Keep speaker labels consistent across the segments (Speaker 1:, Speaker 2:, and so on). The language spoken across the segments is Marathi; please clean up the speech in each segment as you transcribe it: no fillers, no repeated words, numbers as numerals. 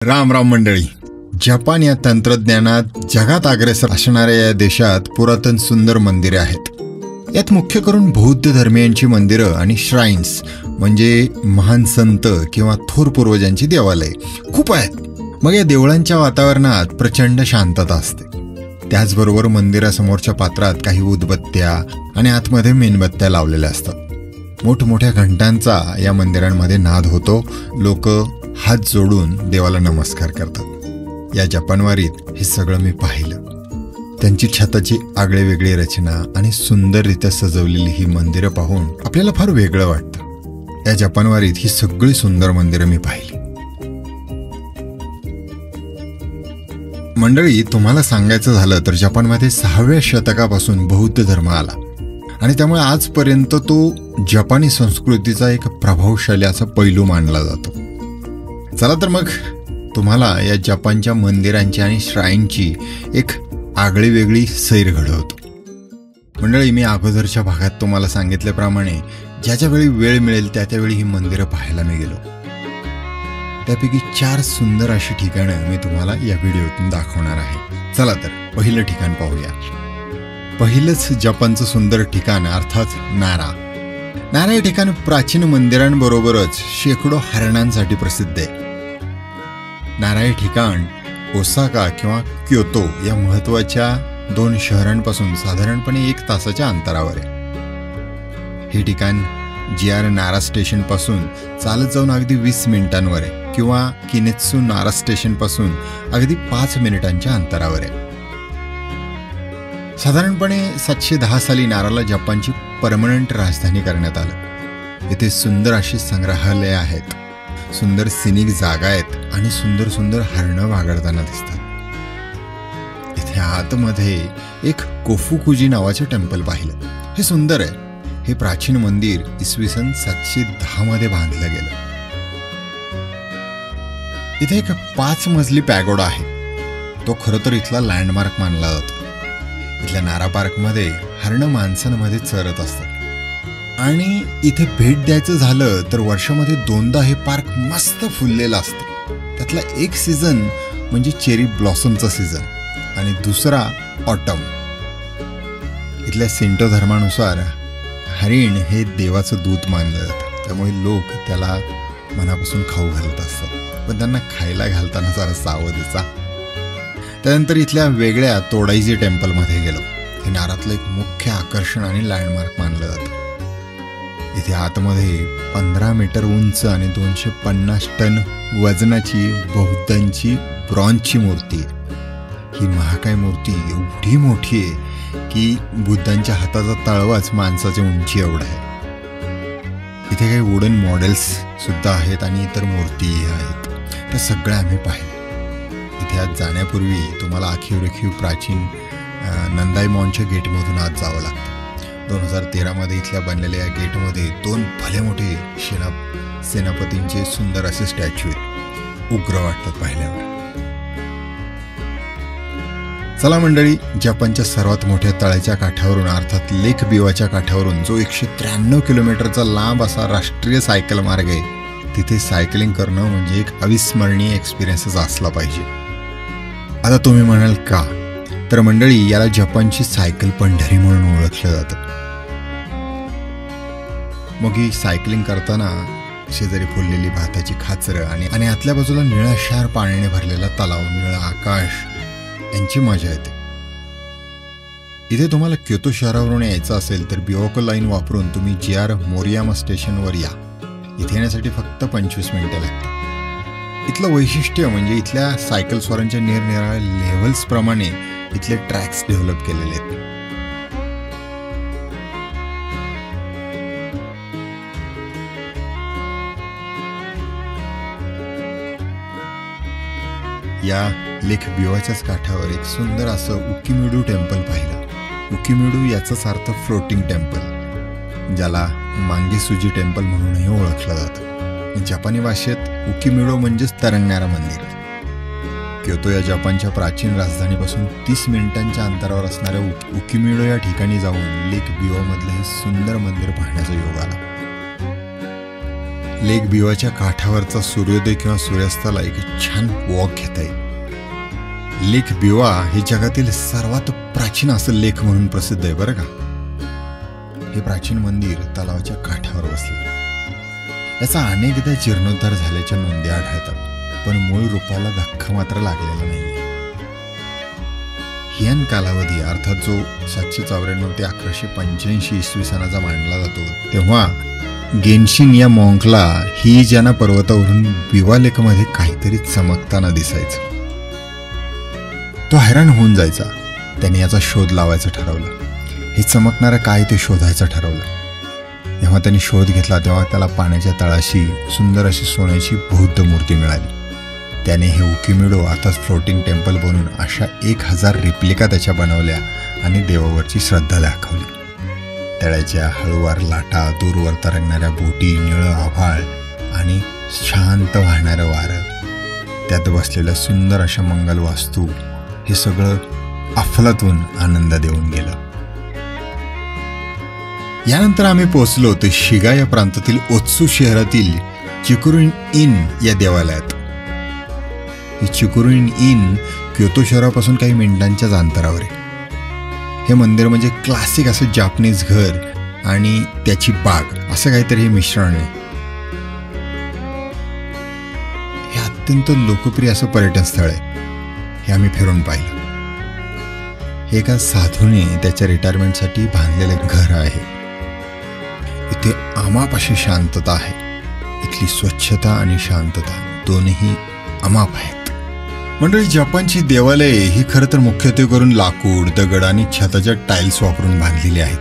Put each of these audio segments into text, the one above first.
Speaker 1: राम राम मंडळी. जपान या तंत्रज्ञानात जगात अग्रेसर असणाऱ्या या देशात पुरातन सुंदर मंदिरे आहेत. यात मुख्य करून बौद्ध धर्मियांची मंदिरं आणि श्राईन्स म्हणजे महान संत किंवा थोर पूर्वजांची देवालय खूप आहेत. मग या देवळांच्या वातावरणात प्रचंड शांतता असते. त्याचबरोबर मंदिरासमोरच्या पात्रात काही उदबत्त्या आणि आतमध्ये मेणबत्त्या लावलेल्या असतात. मोठमोठ्या घंटांचा या मंदिरांमध्ये नाद होतो. लोक हात जोडून देवाला नमस्कार करतात. या जपानवारीत हे सगळं मी पाहिलं. त्यांची छताची आगळे वेगळी रचना आणि सुंदररित्या सजवलेली ही मंदिरं पाहून आपल्याला फार वेगळं वाटतं. या जपानवारीत ही सगळी सुंदर मंदिरं मी पाहिली. मंडळी, तुम्हाला सांगायचं झालं तर जपानमध्ये 6व्या शतकापासून बौद्ध धर्म आला आणि त्यामुळे आजपर्यंत तो जपानी संस्कृतीचा एक प्रभावशाली असा पैलू मानला जातो. चला तर मग तुम्हाला या जपानच्या मंदिरांची आणि श्राईनची एक आगळी वेगळी सैर घडवतो. मंडळी, मी अगोदरच्या भागात तुम्हाला सांगितल्याप्रमाणे ज्याच्या वेळी वेळ मिळेल त्यावेळी ही मंदिरं पाहायला मी गेलो. त्यापैकी 4 सुंदर अशी ठिकाणं मी तुम्हाला या व्हिडिओतून दाखवणार आहे. चला तर पहिलं ठिकाण पाहूया. पहिलंच जपानचं सुंदर ठिकाण अर्थात नारा. नारा हे ठिकाण प्राचीन मंदिरांबरोबरच शेकडो हरणांसाठी प्रसिद्ध आहे. नारा हे ठिकाण ओसाका किंवा क्योतो या महत्त्वाच्या 2 शहरांपासून साधारणपणे 1 तासाच्या अंतरावर आहे. हे ठिकाण GR नारा स्टेशन पासून चालत जाऊन अगदी 20 मिनिटांवर आहे किंवा किनेत्सू नारा स्टेशन पासून अगदी 5 मिनिटांच्या अंतरावर आहे. साधारणपणे 710 साली नाराला जपानची परमनंट राजधानी करण्यात आलं. इथे सुंदर अशी संग्रहालये आहेत, सुंदर सिनिक जागा आहेत आणि सुंदर सुंदर हरणं वागडताना दिसतात. इथे आतमध्ये एक कोफुकुजी नावाचे टेम्पल पाहिलं. हे सुंदर आहे. हे प्राचीन मंदिर इसवी सन 710 मध्ये बांधलं गेलं. इथे एक 5 मजली पॅगोडा आहे. तो खरं तर इथला लँडमार्क मानला जातो. इथल्या नारा पार्कमध्ये हरणं माणसांमध्ये चरत असतात आणि इथे भेट द्यायचं झालं तर वर्षामध्ये 2दा हे पार्क मस्त फुललेलं असतं. त्यातला एक सीझन म्हणजे चेरी ब्लॉसमचा सीझन आणि दुसरा ऑटम. इथल्या सिंटो धर्मानुसार हरिण हे देवाचं दूध मानलं जातं. त्यामुळे लोक त्याला मनापासून खाऊ घालत असतात, पण त्यांना खायला घालताना जरा सावधीचा. त्यानंतर इथल्या वेगळ्या तोडाईजी टेम्पलमध्ये गेलो. हे नारातलं एक मुख्य आकर्षण आणि लँडमार्क मानलं जातं. इथे आतमध्ये 15 मीटर उंच आणि 250 टन वजनाची बौद्धांची ब्रॉन्झची मूर्ती आहे. ही महाकाय मूर्ती एवढी मोठी आहे की बुद्धांच्या हाताचा तळवाच माणसाची उंची एवढा आहे. इथे काही वुडन मॉडेल्स सुद्धा आहेत आणि इतर मूर्तीही आहेत. त्या सगळ्या आम्ही पाहिल्या. इथे आज जाण्यापूर्वी तुम्हाला आखीव प्राचीन नंदाईमॉनच्या गेटमधून आज जावं लागतं. 2013 मध्ये इथल्या बनलेल्या या गेटमध्ये 2 भले मोठे सेनापतींचे सुंदर असे स्टॅच्यू आहेत. उग्र वाटतात पाहिल्यावर. चला मंडळी, जपानच्या सर्वात मोठ्या तळ्याच्या काठावरून अर्थात लेक बिवाच्या काठावरून जो 193 किलोमीटरचा लांब असा राष्ट्रीय सायकल मार्ग आहे, तिथे सायकलिंग करणं म्हणजे एक अविस्मरणीय एक्सपिरियन्सच असला पाहिजे. आता तुम्ही म्हणाल का? तर मंडळी, याला जपानची सायकल पंढरी म्हणून ओळखलं जातं. मग ही सायकलिंग करताना शेजारी फुललेली भाताची खाचरं आणि आतल्या बाजूला निळाशार पाण्याने भरलेला तलाव, निळं आकाश यांची मजा येते. इथे तुम्हाला क्योतो शहरावरून यायचं असेल तर बिओको लाईन वापरून तुम्ही GR मोरियामा स्टेशनवर या. इथे येण्यासाठी फक्त 25 मिनिटं लागतात. इथलं वैशिष्ट्य म्हणजे इथल्या सायकल स्वारांच्या निरनिराळ्या लेव्हल्स प्रमाणे इथले ट्रॅक्स डेव्हलप केलेले आहेत. या लेक बिवाच्याच काठावर एक सुंदर असं उकिमिडू टेम्पल पाहिलं. उकिमिडू याचाच अर्थ फ्लोटिंग टेम्पल, ज्याला मांगेसुजी टेम्पल म्हणूनही ओळखलं जातं. जपानी भाषेत उकिमिडो म्हणजेच तरंगणारा मंदिर. क्योतो या जपानच्या प्राचीन राजधानीपासून 30 मिनिटांच्या अंतरावर असणाऱ्या उकिमिडो या ठिकाणी जाऊन लेक बिवामधलं हे सुंदर मंदिर पाहण्याचा योग आला. लेक बिवाच्या काठावरचा सूर्योदय किंवा सूर्यास्ताला एक छान वॉक घेता येईल. लेक बिवा हे जगातील सर्वात प्राचीन असं लेक म्हणून प्रसिद्ध आहे बरं का. हे प्राचीन मंदिर तलावाच्या काठावर वसले. याचा अनेकदा जीर्णोद्धार झाल्याच्या नोंदी आढळतात, पण मूळ रूपाला धक्का मात्र लागलेला नाही. हियान कालावधी अर्थात जो 794 ते 1185 इसवी सनाचा मानला जातो, तेव्हा गेनशिन या मॉन्कला ही ज्यांना पर्वतावरून बिवा लेकमध्ये काहीतरी चमकताना दिसायचं. तो हैराण होऊन जायचा. त्याने याचा शोध लावायचं ठरवलं. हे चमकणारं काय ते शोधायचं ठरवलं. जेव्हा त्यांनी शोध घेतला तेव्हा त्याला पाण्याच्या तळाशी सुंदर अशी सोन्याची बौद्ध मूर्ती मिळाली. त्याने हे उकिमिडो अर्थात फ्लोटिंग टेम्पल बनवून अशा 1000 रिप्लिका त्याच्या बनवल्या आणि देवावरची श्रद्धा दाखवली. तळ्याच्या हळूवार लाटा, दूरवर तरंगणाऱ्या बोटी, निळं आभाळ आणि शांत वाहणारं वारं, त्यात बसलेल्या सुंदर अशा मंगल वास्तू, हे सगळं अफलातून आनंद देऊन गेलं. यानंतर आम्ही पोहोचलो ते शिगा या प्रांतातील ओत्सू शहरातील चिकुरुइन इन या देवालयात. ही चिकुरुइन इन क्योतो शहरापासून काही मिनिटांच्याच अंतरावर आहे. हे मंदिर म्हणजे क्लासिक असं जापनीज घर आणि त्याची बाग असं काहीतरी हे मिश्रण आहे. हे अत्यंत लोकप्रिय असं पर्यटन स्थळ आहे. हे आम्ही फिरून पाहिलं. हे एका साधूने त्याच्या रिटायरमेंटसाठी बांधलेलं घर आहे. इथे अमाप अशी शांतता आहे. इथली स्वच्छता आणि शांतता दोन्ही अमाप आहेत. मंडळी, जपानची देवालये ही खरं तर मुख्यत्वे करून लाकूड, दगड आणि छताच्या टाईल्स वापरून बांधलेली आहेत.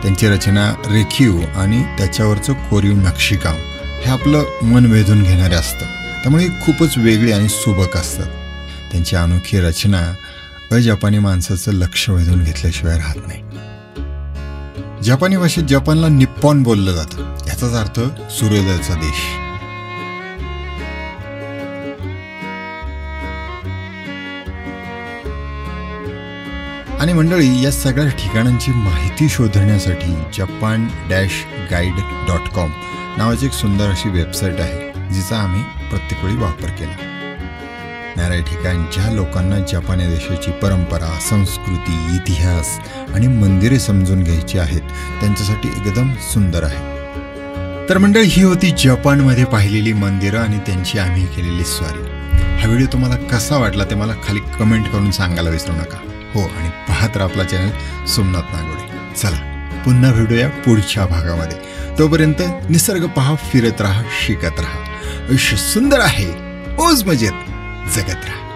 Speaker 1: त्यांची रचना रेखीव आणि त्याच्यावरचं कोरीव नक्षीकाम हे आपलं मन वेधून घेणारे असतं. त्यामुळे खूपच वेगळी आणि सुबक असतात. त्यांची अनोखी रचना अजपानी माणसाचं लक्ष वेधून घेतल्याशिवाय राहत नाही. जपानी भाषेत जपानला निप्पॉन बोललं जातं. याचाच अर्थ सूर्योदयाचा देश. आणि मंडळी, या सगळ्या ठिकाणांची माहिती शोधण्यासाठी japan-guide.com नावाची एक सुंदर अशी वेबसाईट आहे, जिचा आम्ही प्रत्येक वेळी वापर केला. नाऱ्या ठिकाण ज्या लोकांना जपान या देशाची परंपरा, संस्कृती, इतिहास आणि मंदिरे समजून घ्यायची आहेत त्यांच्यासाठी एकदम सुंदर आहे. तर मंडळी, ही होती जपानमध्ये पाहिलेली मंदिरं आणि त्यांची आम्ही केलेली स्वारी. हा व्हिडिओ तुम्हाला कसा वाटला ते मला खाली कमेंट करून सांगायला विसरू नका. हो, आणि पाहत राहा आपला चॅनल सोमनाथ नागोडे. चला पुन्हा भेटूया पुढच्या भागामध्ये. तोपर्यंत निसर्ग पहा, फिरत राहा, शिकत राहा. आयुष्य सुंदर आहे, मौज मजेत जगत राहा.